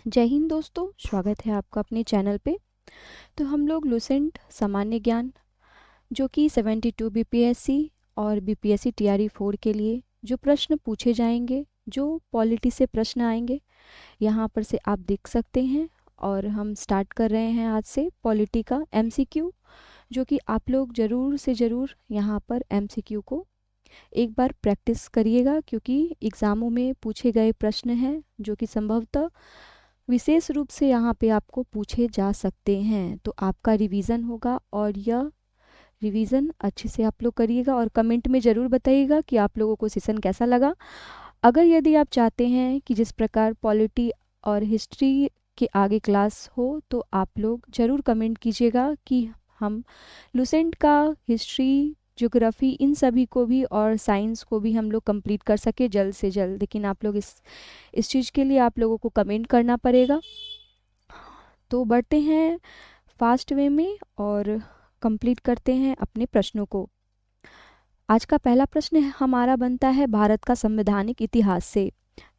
जय हिंद दोस्तों, स्वागत है आपका अपने चैनल पे। तो हम लोग लुसेंट सामान्य ज्ञान जो कि 72 बीपीएससी और बीपीएससी टीआरई 4 के लिए जो प्रश्न पूछे जाएंगे, जो पॉलिटी से प्रश्न आएंगे, यहाँ पर से आप देख सकते हैं। और हम स्टार्ट कर रहे हैं आज से पॉलिटी का एमसीक्यू, जो कि आप लोग ज़रूर से ज़रूर यहाँ पर एमसीक्यू को एक बार प्रैक्टिस करिएगा, क्योंकि एग्ज़ामों में पूछे गए प्रश्न हैं जो कि संभवतः विशेष रूप से यहाँ पे आपको पूछे जा सकते हैं। तो आपका रिवीजन होगा और यह रिवीजन अच्छे से आप लोग करिएगा और कमेंट में ज़रूर बताइएगा कि आप लोगों को सेशन कैसा लगा। अगर यदि आप चाहते हैं कि जिस प्रकार पॉलिटी और हिस्ट्री के आगे क्लास हो, तो आप लोग ज़रूर कमेंट कीजिएगा कि हम लुसेंट का हिस्ट्री, ज्योग्राफी, इन सभी को भी और साइंस को भी हम लोग कंप्लीट कर सके जल्द से जल्द। लेकिन आप लोग इस चीज़ के लिए आप लोगों को कमेंट करना पड़ेगा। तो बढ़ते हैं फास्ट वे में और कंप्लीट करते हैं अपने प्रश्नों को। आज का पहला प्रश्न हमारा बनता है भारत का संवैधानिक इतिहास से,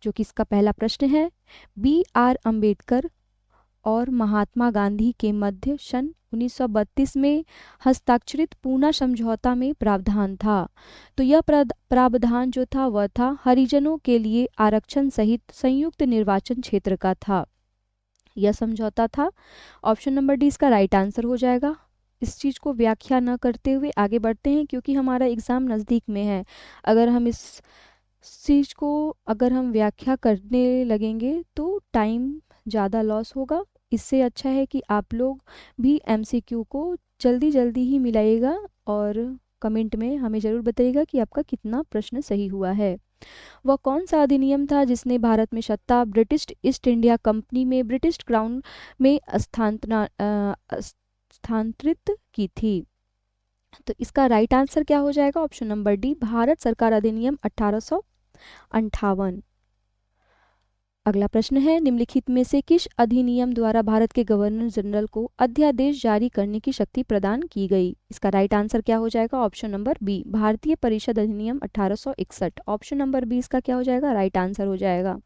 जो कि इसका पहला प्रश्न है। B.R. अम्बेडकर और महात्मा गांधी के मध्य सन 1932 में हस्ताक्षरित पूना समझौता में प्रावधान था। तो यह प्रावधान जो था वह था हरिजनों के लिए आरक्षण सहित संयुक्त निर्वाचन क्षेत्र का था। यह समझौता था। ऑप्शन नंबर डी इसका राइट आंसर हो जाएगा। इस चीज़ को व्याख्या न करते हुए आगे बढ़ते हैं, क्योंकि हमारा एग्ज़ाम नज़दीक में है। अगर हम इस चीज़ को व्याख्या करने लगेंगे तो टाइम ज़्यादा लॉस होगा। इससे अच्छा है कि आप लोग भी एमसीक्यू को जल्दी जल्दी ही मिलाइएगा और कमेंट में हमें ज़रूर बताइएगा कि आपका कितना प्रश्न सही हुआ है। वह कौन सा अधिनियम था जिसने भारत में सत्ता ब्रिटिश ईस्ट इंडिया कंपनी में ब्रिटिश क्राउन में स्थानांतरित की थी? तो इसका राइट आंसर क्या हो जाएगा? ऑप्शन नंबर डी, भारत सरकार अधिनियम 1858। अगला प्रश्न है, निम्नलिखित में से किस अधिनियम द्वारा भारत के गवर्नर जनरल को अध्यादेश जारी करने की शक्ति प्रदान की गई? इसका राइट आंसर क्या हो जाएगा? ऑप्शन नंबर बी, भारतीय परिषद अधिनियम 1861। ऑप्शन नंबर बी इसका क्या हो जाएगा? राइट आंसर हो जाएगा।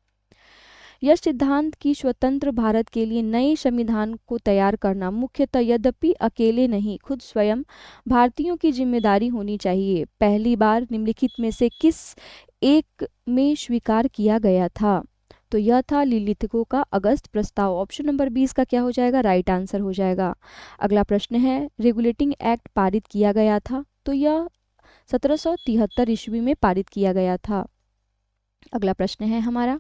यह सिद्धांत कि स्वतंत्र भारत के लिए नए संविधान को तैयार करना मुख्यतः, यद्यपि अकेले नहीं, खुद स्वयं भारतीयों की जिम्मेदारी होनी चाहिए, पहली बार निम्नलिखित में से किस एक में स्वीकार किया गया था? तो यह था लिलितगो का अगस्त प्रस्ताव। ऑप्शन नंबर 20 का क्या हो जाएगा? राइट आंसर हो जाएगा। अगला प्रश्न है, रेगुलेटिंग एक्ट पारित किया गया था? तो यह 1773 ईस्वी में पारित किया गया था। अगला प्रश्न है हमारा,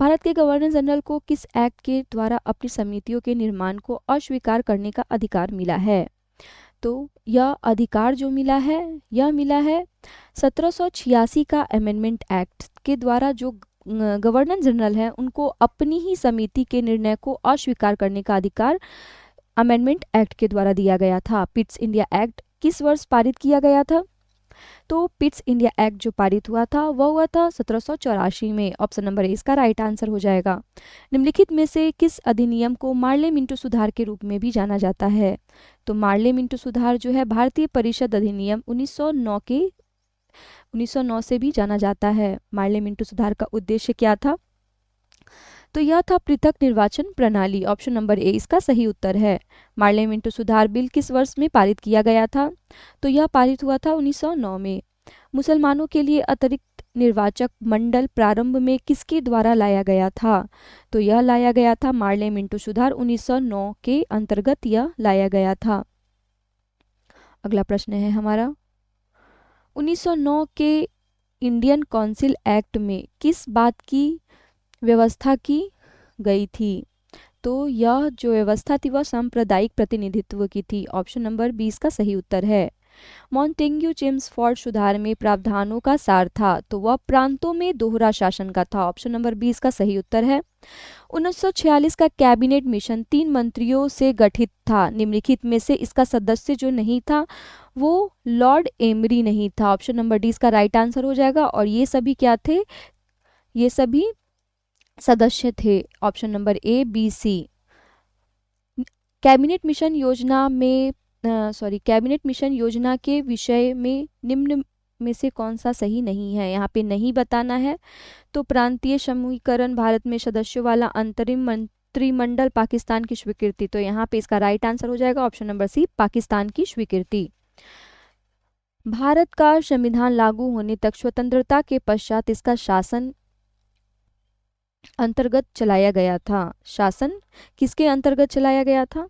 भारत के गवर्नर जनरल को किस एक्ट के द्वारा अपनी समितियों के निर्माण को अस्वीकार करने का अधिकार मिला है? तो यह अधिकार जो मिला है, यह मिला है 1786 का अमेंडमेंट एक्ट के द्वारा। जो गवर्नर जनरल है उनको अपनी ही समिति के निर्णय को अस्वीकार करने का अधिकार अमेंडमेंट एक्ट के द्वारा दिया गया था। पिट्स इंडिया एक्ट किस वर्ष पारित किया गया था? तो पिट्स इंडिया एक्ट जो पारित हुआ था वह हुआ था 1784 में। ऑप्शन नंबर ए इसका राइट आंसर हो जाएगा। निम्नलिखित में से किस अधिनियम को मार्ले मिंटो सुधार के रूप में भी जाना जाता है? तो मार्ले मिंटो सुधार जो है भारतीय परिषद अधिनियम 1909 से भी जाना जाता है। मार्ले मिंटो सुधार का उद्देश्य क्या था? तो यह था पृथक निर्वाचन प्रणाली। ऑप्शन नंबर ए इसका सही उत्तर है। मार्ले मिंटो सुधार बिल किस वर्ष में पारित किया गया था? तो यह पारित हुआ था 1909 में। मुसलमानों के लिए अतिरिक्त निर्वाचक मंडल प्रारंभ में किसके द्वारा लाया गया था? तो यह लाया गया था मार्ले मिंटो सुधार 1909 के अंतर्गत यह लाया गया था। अगला प्रश्न है हमारा, 1909 के इंडियन काउंसिल एक्ट में किस बात की व्यवस्था की गई थी? तो यह जो व्यवस्था थी वह सांप्रदायिक प्रतिनिधित्व की थी। ऑप्शन नंबर 20 का सही उत्तर है। मॉन्टेग्यू चेम्सफोर्ड सुधार में प्रावधानों का सार था? तो वह प्रांतों में दोहरा शासन का था। ऑप्शन नंबर 20 का सही उत्तर है। 1946 का कैबिनेट मिशन 3 मंत्रियों से गठित था। निम्नलिखित में से इसका सदस्य जो नहीं था वो लॉर्ड एमरी नहीं था। ऑप्शन नंबर डी इसका राइट आंसर हो जाएगा। और ये सभी क्या थे? ये सभी सदस्य थे। Option number A, B, C. Cabinet mission योजना में कैबिनेट मिशन योजना के विषय में निम्न में से कौन सा सही नहीं है? यहाँ पे नहीं बताना है। तो प्रांतीय समूहीकरण, भारत में सदस्यों वाला अंतरिम त्रिमंडल पाकिस्तान की स्वीकृति। तो यहाँ पे इसका राइट आंसर हो जाएगा ऑप्शन नंबर सी, पाकिस्तान की स्वीकृति। भारत का संविधान लागू होने तक स्वतंत्रता के पश्चात इसका शासन अंतर्गत चलाया गया था। शासन किसके अंतर्गत चलाया गया था?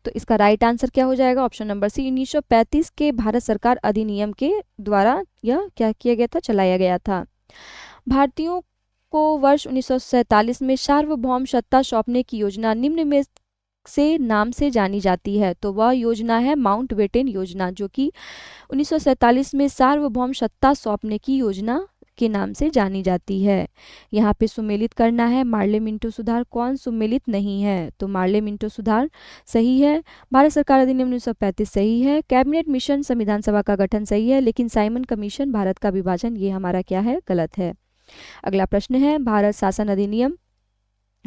तो इसका राइट आंसर क्या हो जाएगा? ऑप्शन नंबर सी, 1935 के भारत सरकार अधिनियम के द्वारा यह क्या किया गया था? चलाया गया था। भारतीयों को वर्ष 1947 में सार्वभौम सत्ता सौंपने की योजना निम्न में से नाम से जानी जाती है। तो वह योजना है माउंटबेटन योजना, जो कि 1947 में सार्वभौम सत्ता सौंपने की योजना के नाम से जानी जाती है। यहाँ पे सुमेलित करना है मार्ले मिंटो सुधार, कौन सुमेलित नहीं है? तो मार्ले मिंटो सुधार सही है। भारत सरकार अधिनियम 1935 सही है। कैबिनेट मिशन संविधान सभा का गठन सही है, लेकिन साइमन कमीशन भारत का विभाजन ये हमारा क्या है? गलत है। अगला प्रश्न है, भारत शासन अधिनियम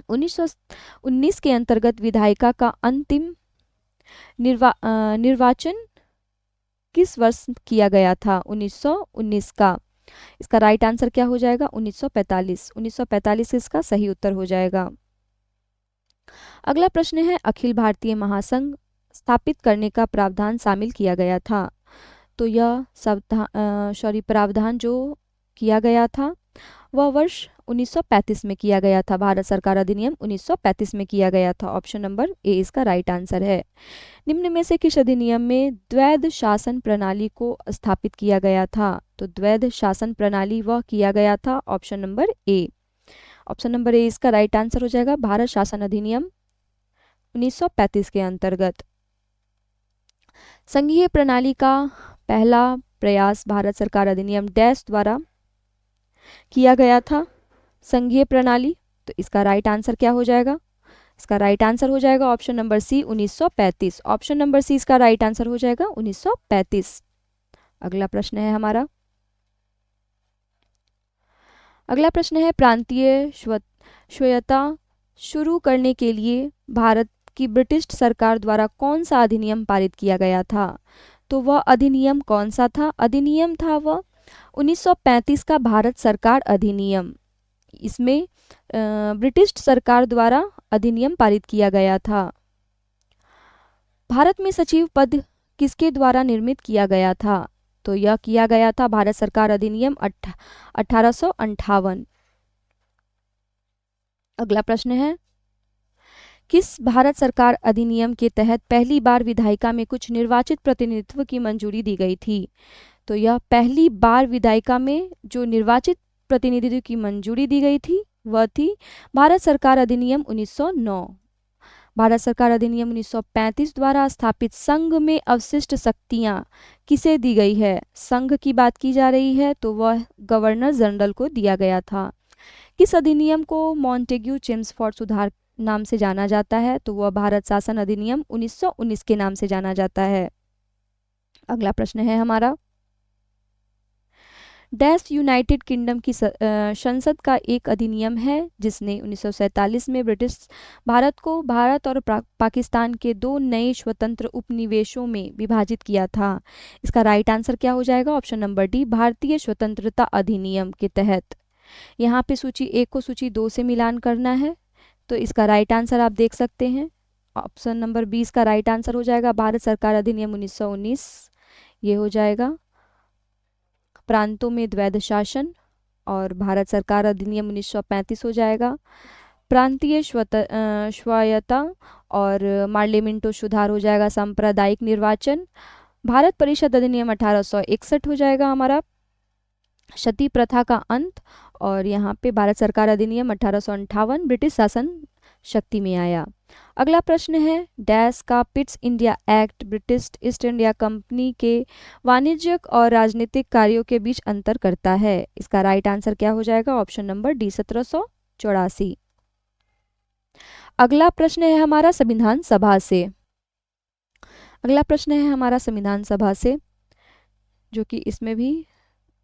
1919 के अंतर्गत विधायिका का अंतिम निर्वाचन किस वर्ष किया गया था? 1919 का। इसका राइट आंसर क्या हो जाएगा? 1945। 1945 इसका सही उत्तर हो जाएगा। अगला प्रश्न है, अखिल भारतीय महासंघ स्थापित करने का प्रावधान शामिल किया गया था। तो यह प्रावधान जो किया गया था वह वर्ष 1935 में किया गया था। भारत सरकार अधिनियम 1935 में किया गया था। ऑप्शन नंबर ए इसका राइट आंसर है। निम्न में से किस अधिनियम में द्वैध शासन प्रणाली को स्थापित किया गया था? तो द्वैध शासन प्रणाली वह किया गया था। ऑप्शन नंबर ए। ऑप्शन नंबर ए इसका राइट आंसर हो जाएगा, भारत शासन अधिनियम 1935 के अंतर्गत। संघीय प्रणाली का पहला प्रयास भारत सरकार अधिनियम डैश द्वारा किया गया था। संघीय प्रणाली, तो इसका राइट आंसर क्या हो जाएगा? इसका राइट आंसर हो जाएगा option number C, 1935। Option number C इसका राइट आंसर हो जाएगा 1935। अगला प्रश्न है हमारा, अगला प्रश्न है, प्रांतीय स्वायत्तता शुरू करने के लिए भारत की ब्रिटिश सरकार द्वारा कौन सा अधिनियम पारित किया गया था? तो वह अधिनियम कौन सा था? अधिनियम था वह 1935 का भारत सरकार अधिनियम। इसमें ब्रिटिश सरकार द्वारा अधिनियम पारित किया गया था। भारत में सचिव पद किसके द्वारा निर्मित किया गया था? तो यह किया गया था भारत सरकार अधिनियम 1858। अगला प्रश्न है, किस भारत सरकार अधिनियम के तहत पहली बार विधायिका में कुछ निर्वाचित प्रतिनिधित्व की मंजूरी दी गई थी? तो यह पहली बार विधायिका में जो निर्वाचित प्रतिनिधित्व की मंजूरी दी गई थी वह थी भारत सरकार अधिनियम 1909। भारत सरकार अधिनियम 1935 द्वारा स्थापित संघ में अवशिष्ट शक्तियां किसे दी गई है? संघ की बात की जा रही है, तो वह गवर्नर जनरल को दिया गया था। किस अधिनियम को मॉन्टेग्यू चेम्सफोर्ड सुधार नाम से जाना जाता है? तो वह भारत शासन अधिनियम 1919 के नाम से जाना जाता है। अगला प्रश्न है हमारा, डैश यूनाइटेड किंगडम की संसद का एक अधिनियम है जिसने 1947 में ब्रिटिश भारत को भारत और पाकिस्तान के दो नए स्वतंत्र उपनिवेशों में विभाजित किया था। इसका राइट आंसर क्या हो जाएगा? ऑप्शन नंबर डी, भारतीय स्वतंत्रता अधिनियम के तहत। यहाँ पे सूची 1 को सूची 2 से मिलान करना है, तो इसका राइट आंसर आप देख सकते हैं ऑप्शन नंबर 20 का राइट आंसर हो जाएगा भारत सरकार अधिनियम 1919। ये हो जाएगा प्रांतों में द्वैध शासन, और भारत सरकार अधिनियम 1935 हो जाएगा प्रांतीय स्वायत्तता, और मार्ले मिंटो सुधार हो जाएगा सांप्रदायिक निर्वाचन। भारत परिषद अधिनियम 1861 हो जाएगा हमारा सती प्रथा का अंत, और यहाँ पे भारत सरकार अधिनियम 1858 ब्रिटिश शासन शक्ति में आया। अगला प्रश्न है, डैश का Pitt's India act British east India company के वाणिज्यिक और राजनीतिक कार्यों के बीच अंतर करता है? इसका राइट आंसर क्या हो जाएगा? Option number D, 1784। अगला प्रश्न है हमारा संविधान सभा से। अगला प्रश्न है हमारा संविधान सभा से, जो कि इसमें भी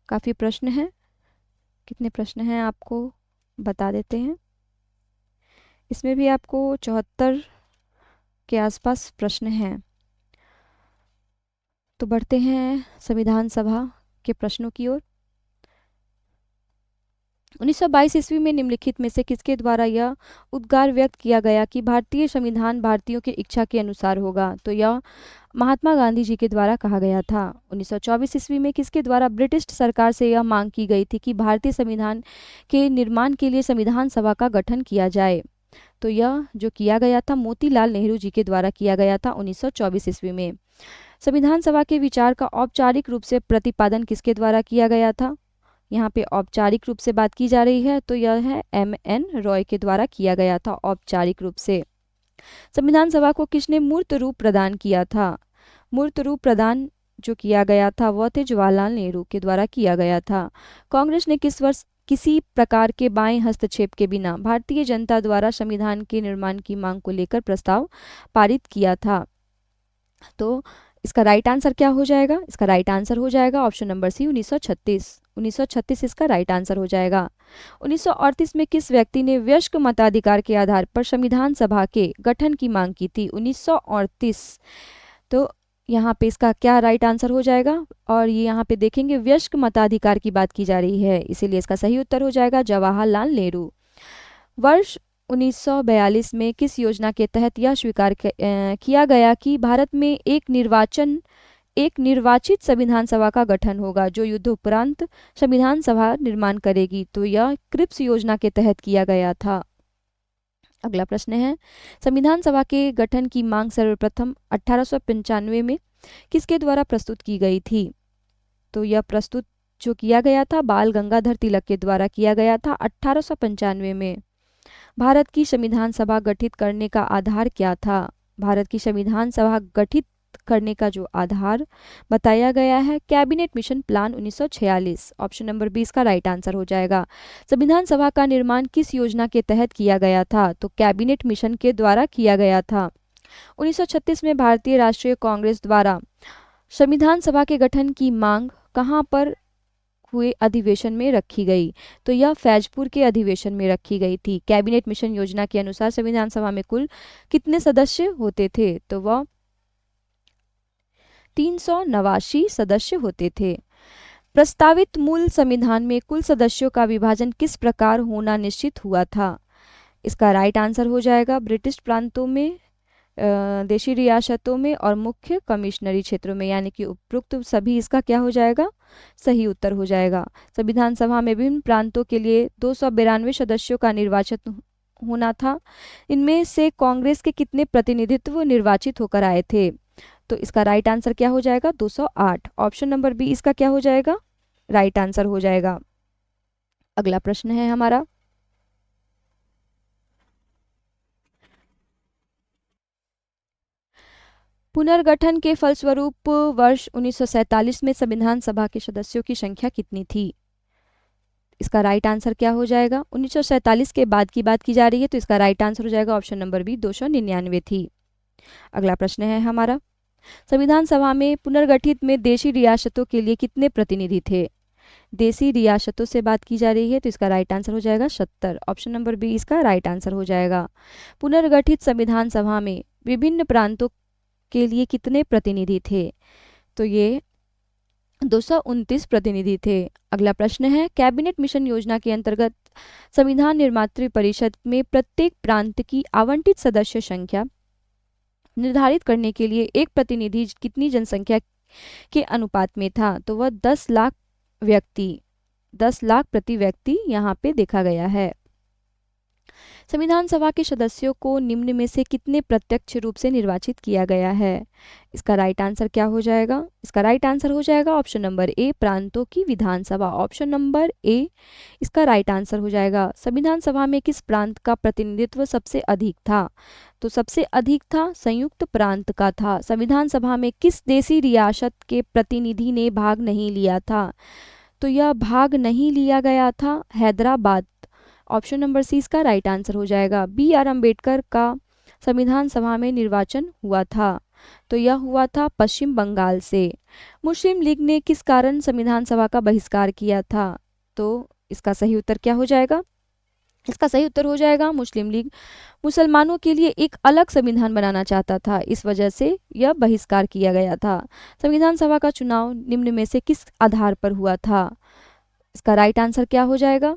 काफ़ी प्रश्न हैं। कितने प्रश्न हैं आपको बता देते हैं। इसमें भी आपको 74 के आसपास प्रश्न हैं। तो बढ़ते हैं संविधान सभा के प्रश्नों की ओर। 1922 ईस्वी में निम्नलिखित में से किसके द्वारा यह उद्गार व्यक्त किया गया कि भारतीय संविधान भारतीयों की इच्छा के अनुसार होगा? तो यह महात्मा गांधी जी के द्वारा कहा गया था। 1924 ईस्वी में किसके द्वारा ब्रिटिश सरकार से यह मांग की गई थी कि भारतीय संविधान के निर्माण के लिए संविधान सभा का गठन किया जाए? तो यह जो किया गया था मोतीलाल नेहरू जी के द्वारा किया गया था 1924 ईस्वी में। संविधान सभा के विचार का औपचारिक रूप से प्रतिपादन किसके द्वारा किया गया था? यहाँ पे औपचारिक रूप से बात की जा रही है तो यह है M.N. रॉय के द्वारा किया गया था औपचारिक रूप से। संविधान सभा को किसने मूर्त रूप प्रदान किया था? मूर्त रूप प्रदान जो किया गया था वह थे जवाहरलाल नेहरू के द्वारा किया गया था। कांग्रेस ने किस वर्ष किसी प्रकार के बाएं हस्तक्षेप के बिना भारतीय जनता द्वारा संविधान के निर्माण की मांग को लेकर प्रस्ताव पारित किया था? तो इसका राइट आंसर क्या हो जाएगा? इसका राइट आंसर हो जाएगा ऑप्शन नंबर सी 1936। 1936 इसका राइट आंसर हो जाएगा। 1938 में किस व्यक्ति ने वयस्क मताधिकार के आधार पर संविधान सभा के गठन की मांग की थी? 1938। तो यहाँ पे इसका क्या राइट आंसर हो जाएगा? और ये यहाँ पे देखेंगे वयस्क मताधिकार की बात की जा रही है, इसीलिए इसका सही उत्तर हो जाएगा जवाहरलाल नेहरू। वर्ष 1942 में किस योजना के तहत यह स्वीकार किया गया कि भारत में एक निर्वाचित संविधान सभा का गठन होगा जो युद्धोपरांत संविधान सभा निर्माण करेगी? तो यह क्रिप्स योजना के तहत किया गया था। अगला प्रश्न है, संविधान सभा के गठन की मांग सर्वप्रथम 1895 में किसके द्वारा प्रस्तुत की गई थी? तो यह प्रस्तुत जो किया गया था बाल गंगाधर तिलक के द्वारा किया गया था 1895 में। भारत की संविधान सभा गठित करने का आधार क्या था? भारत की संविधान सभा गठित करने का जो आधार बताया गया है cabinet mission plan 1946। Option number 20 का राइट आंसर हो जाएगा। संविधान सभा का निर्माण किस योजना के तहत किया गया था? तो कैबिनेट मिशन के द्वारा किया गया था। 1936 में भारतीय राष्ट्रीय कांग्रेस द्वारा संविधान सभा के गठन की मांग कहां पर हुए अधिवेशन में रखी गई? तो यह फैजपुर के अधिवेशन में रखी गई थी। कैबिनेट मिशन योजना के अनुसार संविधान सभा में कुल कितने सदस्य होते थे? तो वह 389 सदस्य होते थे। प्रस्तावित मूल संविधान में कुल सदस्यों का विभाजन किस प्रकार होना निश्चित हुआ था? इसका राइट आंसर हो जाएगा ब्रिटिश प्रांतों में, देशी रियासतों में और मुख्य कमिश्नरी क्षेत्रों में, यानी कि उपरोक्त सभी इसका क्या हो जाएगा? सही उत्तर हो जाएगा। संविधान सभा में विभिन्न प्रांतों के लिए 292 सदस्यों का निर्वाचन होना था। इनमें से कांग्रेस के कितने प्रतिनिधित्व निर्वाचित होकर आए थे? तो इसका राइट आंसर क्या हो जाएगा? 208। ऑप्शन नंबर बी इसका क्या हो जाएगा? राइट आंसर हो जाएगा। अगला प्रश्न है हमारा, पुनर्गठन के फलस्वरूप वर्ष 1947 में संविधान सभा के सदस्यों की संख्या कितनी थी? इसका राइट आंसर क्या हो जाएगा? 1947 के बाद की बात की जा रही है, तो इसका राइट आंसर हो जाएगा ऑप्शन नंबर बी 299 थी। अगला प्रश्न है हमारा, संविधान सभा में पुनर्गठित में देशी रियासतों के लिए कितने प्रतिनिधि थे? देशी रियासतों से बात की जा रही है, तो इसका राइट आंसर हो जाएगा 70। ऑप्शन नंबर बी इसका राइट आंसर हो जाएगा। पुनर्गठित संविधान सभा में विभिन्न प्रांतों के लिए कितने प्रतिनिधि थे? तो ये 229 प्रतिनिधि थे। अगला प्रश्न है, कैबिनेट मिशन योजना के अंतर्गत संविधान निर्मात्री परिषद में प्रत्येक प्रांत की आवंटित सदस्य संख्या निर्धारित करने के लिए एक प्रतिनिधि कितनी जनसंख्या के अनुपात में था? तो वह 10 लाख प्रति व्यक्ति यहाँ पे देखा गया है। संविधान सभा के सदस्यों को निम्न में से कितने प्रत्यक्ष रूप से निर्वाचित किया गया है? इसका राइट आंसर क्या हो जाएगा? इसका राइट आंसर हो जाएगा ऑप्शन नंबर ए प्रांतों की विधानसभा। ऑप्शन नंबर ए इसका राइट आंसर हो जाएगा। संविधान सभा में किस प्रांत का प्रतिनिधित्व सबसे अधिक था? तो सबसे अधिक था संयुक्त प्रांत का था। संविधान सभा में किस देशी रियासत के प्रतिनिधि ने भाग नहीं लिया था? तो यह भाग नहीं लिया गया था हैदराबाद। ऑप्शन नंबर सी इसका राइट आंसर हो जाएगा। B.R. अम्बेडकर का संविधान सभा में निर्वाचन हुआ था, तो यह हुआ था पश्चिम बंगाल से। मुस्लिम लीग ने किस कारण संविधान सभा का बहिष्कार किया था? तो इसका सही उत्तर क्या हो जाएगा? इसका सही उत्तर हो जाएगा मुस्लिम लीग मुसलमानों के लिए एक अलग संविधान बनाना चाहता था, इस वजह से यह बहिष्कार किया गया था। संविधान सभा का चुनाव निम्न में से किस आधार पर हुआ था? इसका राइट आंसर क्या हो जाएगा?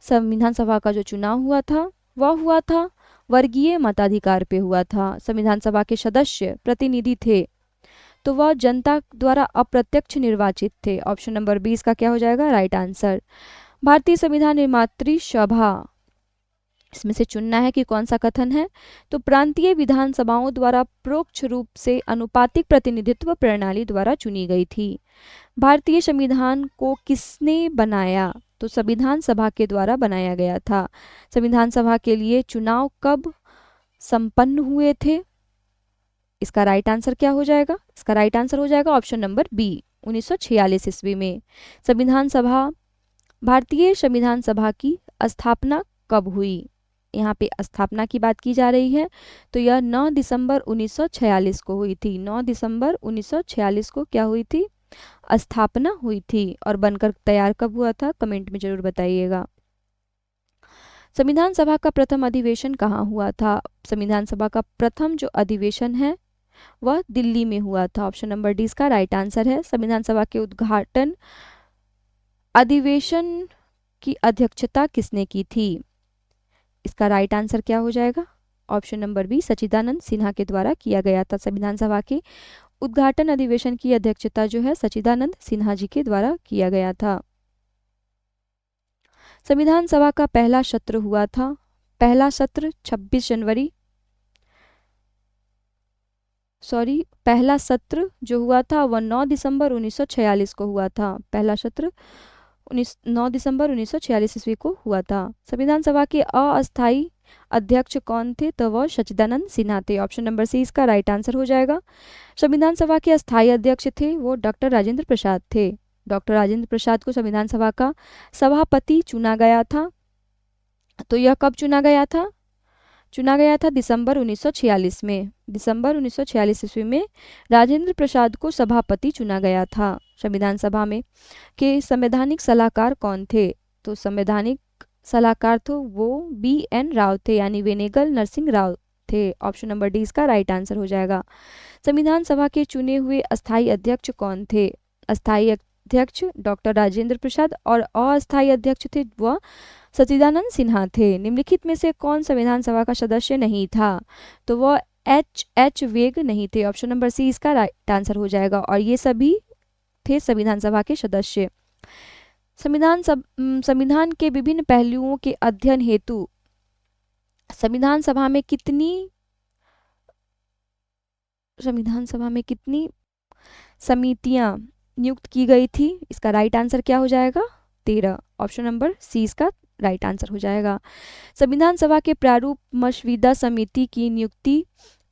संविधान सभा का जो चुनाव हुआ था वह हुआ था वर्गीय मताधिकार पे हुआ था। संविधान सभा के सदस्य प्रतिनिधि थे तो वह जनता द्वारा अप्रत्यक्ष निर्वाचित थे। ऑप्शन नंबर 20 का क्या हो जाएगा राइट आंसर। भारतीय संविधान निर्मात्री सभा, इसमें से चुनना है कि कौन सा कथन है। तो प्रांतीय विधानसभाओं द्वारा परोक्ष रूप से अनुपातिक प्रतिनिधित्व प्रणाली द्वारा चुनी गई थी। भारतीय संविधान को किसने बनाया? तो संविधान सभा के द्वारा बनाया गया था। संविधान सभा के लिए चुनाव कब संपन्न हुए थे? इसका राइट आंसर क्या हो जाएगा? इसका राइट आंसर हो जाएगा ऑप्शन नंबर बी, 1946 ईस्वी में। संविधान सभा, भारतीय संविधान सभा की स्थापना कब हुई? यहाँ पे स्थापना की बात की जा रही है तो यह 9 दिसंबर 1946 को हुई थी। 9 दिसंबर 1946 को क्या हुई थी? स्थापना हुई थी। और बनकर तैयार कब हुआ था? कमेंट में जरूर बताइएगा। संविधान सभा का प्रथम अधिवेशन कहाँ हुआ था? संविधान सभा का प्रथम जो अधिवेशन है वह दिल्ली में हुआ था। ऑप्शन नंबर डी इसका राइट आंसर है। संविधान सभा के उद्घाटन अधिवेशन की अध्यक्षता किसने की थी? इसका राइट आंसर क्या हो जाएगा? ऑप्शन नंबर बी, सच्चिदानंद सिन्हा के द्वारा किया गया था। संविधान सभा के उद्घाटन अधिवेशन की अध्यक्षता जो है सच्चिदानंद सिन्हा जी के द्वारा किया गया था। संविधान सभा का पहला सत्र हुआ था, पहला सत्र 26 जनवरी, पहला सत्र जो हुआ था वह 9 दिसंबर 1946 को हुआ था। पहला सत्र 9 दिसंबर 1946 ईस्वी को हुआ था। संविधान सभा के अस्थायी अध्यक्ष कौन थे? तो वह सच्चिदानंद सिन्हा थे। ऑप्शन नंबर सी इसका राइट आंसर हो जाएगा। संविधान सभा के अस्थायी अध्यक्ष थे वो डॉक्टर राजेंद्र प्रसाद थे। डॉक्टर राजेंद्र प्रसाद को संविधान सभा का सभापति चुना गया था। तो यह कब चुना गया था? चुना गया था दिसंबर 1946 में। दिसंबर 1946 ईस्वी में राजेंद्र प्रसाद को सभापति चुना गया था। संविधान सभा में के संवैधानिक सलाहकार कौन थे? तो संवैधानिक सलाहकार तो वो BN राव थे, यानी वेनेगल नरसिंह राव थे। ऑप्शन नंबर डी इसका राइट आंसर हो जाएगा। संविधान सभा के चुने हुए अस्थायी अध्यक्ष कौन थे? अस्थायी अध्यक्ष डॉक्टर राजेंद्र प्रसाद और अस्थायी अध्यक्ष थे वह सच्चिदानंद सिन्हा थे। निम्नलिखित में से कौन संविधान सभा का सदस्य नहीं था? तो वह H वेग नहीं थे। ऑप्शन नंबर सी इसका राइट आंसर हो जाएगा। और ये सभी थे संविधान सभा के सदस्य। संविधान के विभिन्न पहलुओं के अध्ययन हेतु संविधान सभा में कितनी समितियां नियुक्त की गई थी? इसका राइट आंसर क्या हो जाएगा? 13। ऑप्शन नंबर सी इसका राइट आंसर हो जाएगा। संविधान सभा के प्रारूप मसविदा समिति की नियुक्ति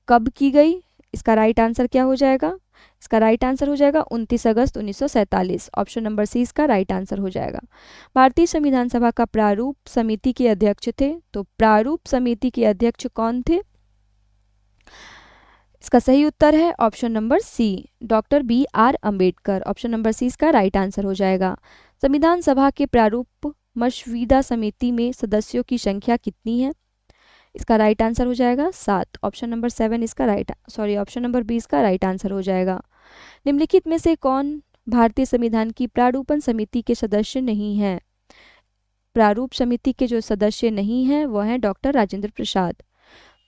कब की गई? इसका राइट आंसर क्या हो जाएगा? इसका राइट आंसर हो जाएगा 29 अगस्त 1947। ऑप्शन नंबर सी इसका राइट आंसर हो जाएगा। भारतीय संविधान सभा का प्रारूप समिति के अध्यक्ष थे। तो प्रारूप समिति के अध्यक्ष कौन थे? इसका सही उत्तर है option number C, doctor BR Ambedkar. Option number C इसका राइट आंसर हो जाएगा। संविधान सभा के प्रारूप मसविदा समिति में सदस्यों की संख्या कितनी है? इसका राइट आंसर हो जाएगा 7। ऑप्शन नंबर 7 इसका ऑप्शन नंबर बी इसका राइट आंसर हो जाएगा। निम्नलिखित में से कौन भारतीय संविधान की प्रारूपण समिति के सदस्य नहीं है? प्रारूप समिति के जो सदस्य नहीं हैं वह हैं डॉक्टर राजेंद्र प्रसाद।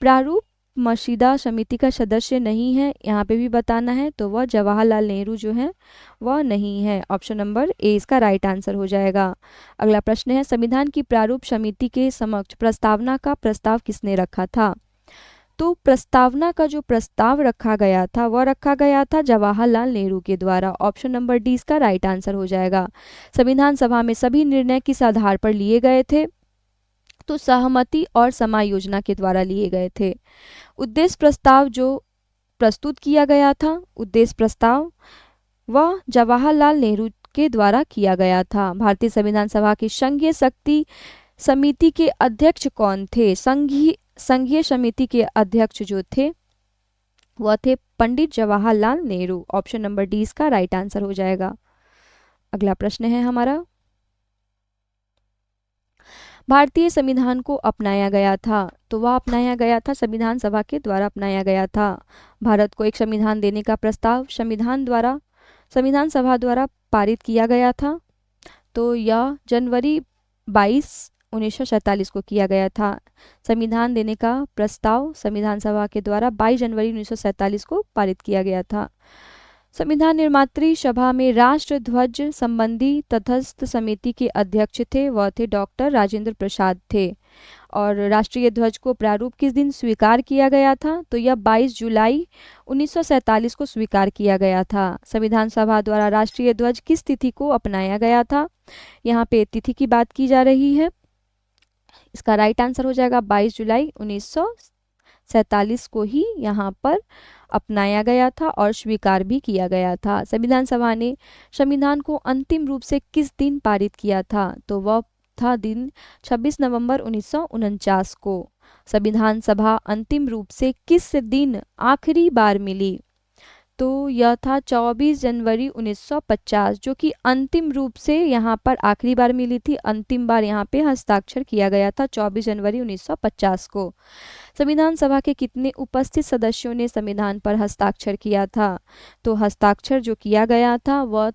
प्रारूप मसविदा समिति का सदस्य नहीं है, यहाँ पे भी बताना है, तो वह जवाहरलाल नेहरू जो हैं वह नहीं है। ऑप्शन नंबर ए इसका राइट आंसर हो जाएगा। अगला प्रश्न है, संविधान की प्रारूप समिति के समक्ष प्रस्तावना का प्रस्ताव किसने रखा था? तो प्रस्तावना का जो प्रस्ताव रखा गया था वह रखा गया था जवाहरलाल नेहरू के द्वारा। ऑप्शन नंबर डी इसका राइट आंसर हो जाएगा। संविधान सभा में सभी निर्णय किस आधार पर लिए गए थे? तो सहमति और समायोजना के द्वारा लिए गए थे। उद्देश्य प्रस्ताव जो प्रस्तुत किया गया था, उद्देश्य प्रस्ताव वह जवाहरलाल नेहरू के द्वारा किया गया था। भारतीय संविधान सभा की संघीय शक्ति समिति के अध्यक्ष कौन थे? संघीय समिति के अध्यक्ष जो थे वह थे Pandit Jawaharlal Nehru. Option number D इसका राइट आंसर हो जाएगा। अगला प्रश्न है हमारा, भारतीय संविधान को अपनाया गया था, तो वह अपनाया गया था संविधान सभा के द्वारा अपनाया गया था। भारत को एक संविधान देने का प्रस्ताव संविधान सभा द्वारा पारित किया गया था। तो यह जनवरी 22, 1947 को किया गया था। संविधान देने का प्रस्ताव संविधान सभा के द्वारा 22 जनवरी 1947 को पारित किया गया था। संविधान निर्मात्री सभा में राष्ट्र ध्वज संबंधी तटस्थ समिति के अध्यक्ष थे, वह थे डॉक्टर राजेंद्र प्रसाद थे। और राष्ट्रीय ध्वज को प्रारूप किस दिन स्वीकार किया गया था? तो यह 22 जुलाई 1947 को स्वीकार किया गया था। संविधान सभा द्वारा राष्ट्रीय ध्वज किस तिथि को अपनाया गया था? यहाँ पे तिथि की बात की जा रही है। इसका राइट आंसर हो जाएगा 22 जुलाई 1947 को ही यहाँ पर अपनाया गया था और स्वीकार भी किया गया था। संविधान सभा ने संविधान को अंतिम रूप से किस दिन पारित किया था? तो वह था दिन 26 नवंबर 1949 को। संविधान सभा अंतिम रूप से किस दिन आखिरी बार मिली? तो यह था 24 जनवरी 1950, जो कि अंतिम रूप से यहाँ पर आखिरी बार मिली थी। अंतिम बार यहाँ पे हस्ताक्षर किया गया था 24 जनवरी 1950 को। संविधान सभा के कितने उपस्थित सदस्यों ने संविधान पर हस्ताक्षर किया था? तो हस्ताक्षर जो किया गया था वह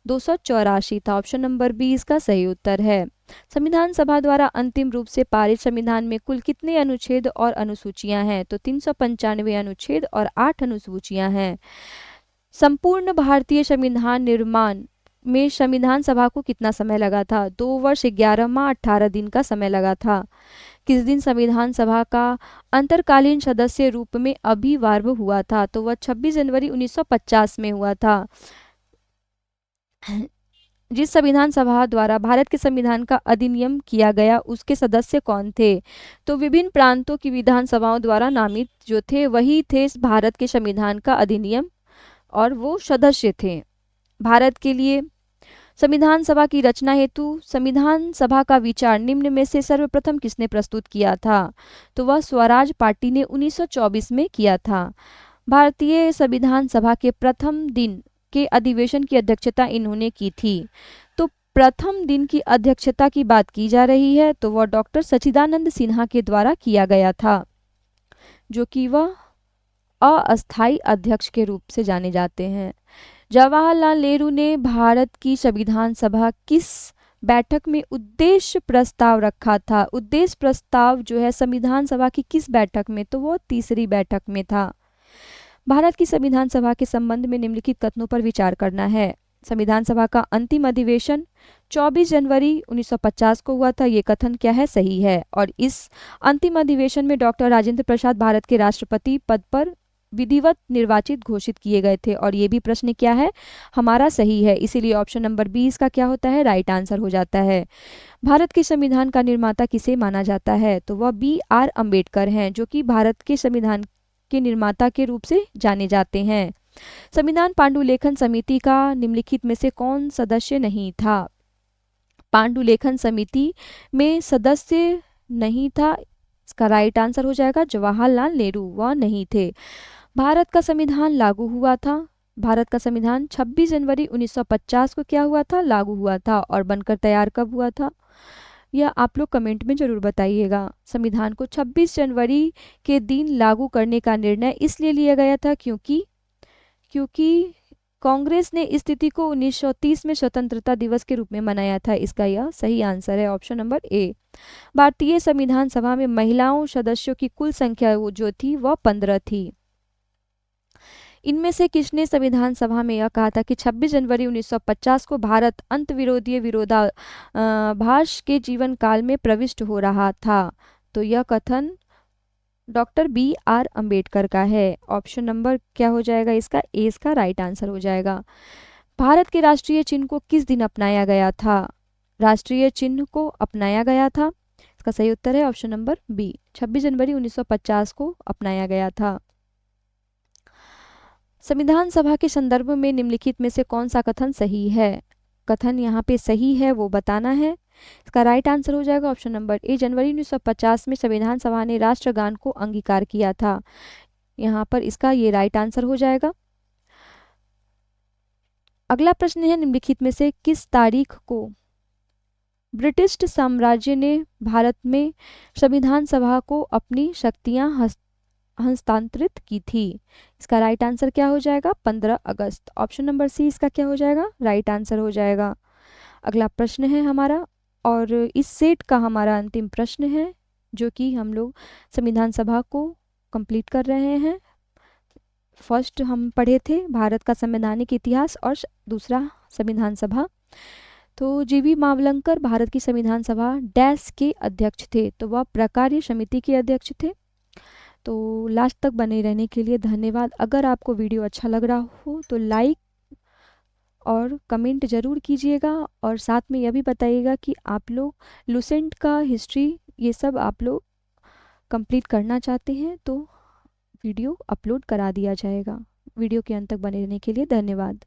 284 था। ऑप्शन नंबर बी इसका सही उत्तर है। संविधान सभा द्वारा अंतिम रूप से पारित संविधान में कुल कितने अनुच्छेद और अनुसूचियां हैं? तो 395 अनुच्छेद और 8 अनुसूचियां हैं। संपूर्ण भारतीय संविधान निर्माण में संविधान सभा को कितना समय लगा था? 2 वर्ष 11 माह 18 दिन का समय लगा था। किस दिन संविधान सभा का अंतरकालीन सदस्य रूप में अभिभार्व हुआ था? तो वह 26 जनवरी 1950 में हुआ था। जिस संविधान सभा द्वारा भारत के संविधान का अधिनियम किया गया उसके सदस्य कौन थे? तो विभिन्न प्रांतों की विधानसभाओं द्वारा नामित जो थे वही थे भारत के संविधान का अधिनियम और वो सदस्य थे। भारत के लिए संविधान सभा की रचना हेतु संविधान सभा का विचार निम्न में से सर्वप्रथम किसने प्रस्तुत किया था? तो वह स्वराज पार्टी ने 1924 में किया था। भारतीय संविधान सभा के प्रथम दिन के अधिवेशन की अध्यक्षता इन्होंने की थी। तो प्रथम दिन की अध्यक्षता की बात की जा रही है तो वह डॉक्टर सच्चिदानंद सिन्हा के द्वारा किया गया था, जो कि वह अस्थायी अध्यक्ष के रूप से जाने जाते हैं। जवाहरलाल नेहरू ने भारत की संविधान सभा किस बैठक में उद्देश्य प्रस्ताव रखा था? उद्देश्य प्रस्ताव जो है संविधान सभा की किस बैठक में? तो वो तीसरी बैठक में था। भारत की संविधान सभा के संबंध में निम्नलिखित कथनों पर विचार करना है। संविधान सभा का अंतिम अधिवेशन 24 जनवरी 1950 को हुआ था। ये कथन क्या है? सही है। और इस अंतिम अधिवेशन में डॉक्टर राजेंद्र प्रसाद भारत के राष्ट्रपति पद पर विधिवत निर्वाचित घोषित किए गए थे। और ये भी प्रश्न क्या है? हमारा सही है, इसीलिए ऑप्शन नंबर 20 का क्या होता है? राइट आंसर हो जाता है। भारत के संविधान का निर्माता किसे माना जाता है? तो वह B.R. अम्बेडकर हैं, जो कि भारत के संविधान के निर्माता के रूप से जाने जाते हैं। संविधान पांडुलेखन समिति का निम्नलिखित में से कौन सदस्य नहीं था? पांडुलेखन समिति में सदस्य नहीं था, इसका राइट आंसर हो जाएगा जवाहरलाल नेहरू, वह नहीं थे। भारत का संविधान लागू हुआ था। भारत का संविधान 26 जनवरी 1950 को क्या हुआ था? लागू हुआ था। और बनकर तैयार कब हुआ था? यह आप लोग कमेंट में जरूर बताइएगा। संविधान को 26 जनवरी के दिन लागू करने का निर्णय इसलिए लिया गया था क्योंकि कांग्रेस ने इस तिथि को 1930 में स्वतंत्रता दिवस के रूप में मनाया था। इसका यह सही आंसर है, ऑप्शन नंबर ए। भारतीय संविधान सभा में महिलाओं सदस्यों की कुल संख्या जो थी वह 15 थी। इनमें से किसने संविधान सभा में यह कहा था कि 26 जनवरी 1950 को भारत अंतर्विरोधीय विरोधाभास के जीवन काल में प्रविष्ट हो रहा था? तो यह कथन डॉक्टर B.R. अम्बेडकर का है। ऑप्शन नंबर क्या हो जाएगा? इसका ए इसका राइट आंसर हो जाएगा। भारत के राष्ट्रीय चिन्ह को किस दिन अपनाया गया था? राष्ट्रीय चिन्ह को अपनाया गया था, इसका सही उत्तर है ऑप्शन नंबर बी, 26 जनवरी 1950 को अपनाया गया था। संविधान सभा के संदर्भ में निम्नलिखित में से कौन सा कथन सही है? कथन यहाँ पे सही है वो बताना है। इसका राइट आंसर हो जाएगा ऑप्शन नंबर ए, जनवरी 1950 में संविधान सभा ने राष्ट्रगान को अंगीकार किया था। यहाँ पर इसका ये राइट आंसर हो जाएगा। अगला प्रश्न है, निम्नलिखित में से किस तारीख को ब्रिटिश साम्राज्य ने भारत में संविधान सभा को अपनी शक्तियां हस्तांतरित की थी? इसका राइट आंसर क्या हो जाएगा? 15 अगस्त। ऑप्शन नंबर सी इसका क्या हो जाएगा? राइट आंसर हो जाएगा। अगला प्रश्न है हमारा, और इस सेट का हमारा अंतिम प्रश्न है जो कि हम लोग संविधान सभा को कंप्लीट कर रहे हैं। फर्स्ट हम पढ़े थे भारत का संवैधानिक इतिहास और दूसरा संविधान सभा। तो जीवी मावलंकर भारत की संविधान सभा डैश के अध्यक्ष थे, तो वह प्रकार्य समिति के अध्यक्ष थे। तो लास्ट तक बने रहने के लिए धन्यवाद। अगर आपको वीडियो अच्छा लग रहा हो तो लाइक और कमेंट ज़रूर कीजिएगा, और साथ में यह भी बताइएगा कि आप लोग लुसेंट का हिस्ट्री ये सब आप लोग कंप्लीट करना चाहते हैं तो वीडियो अपलोड करा दिया जाएगा। वीडियो के अंत तक बने रहने के लिए धन्यवाद।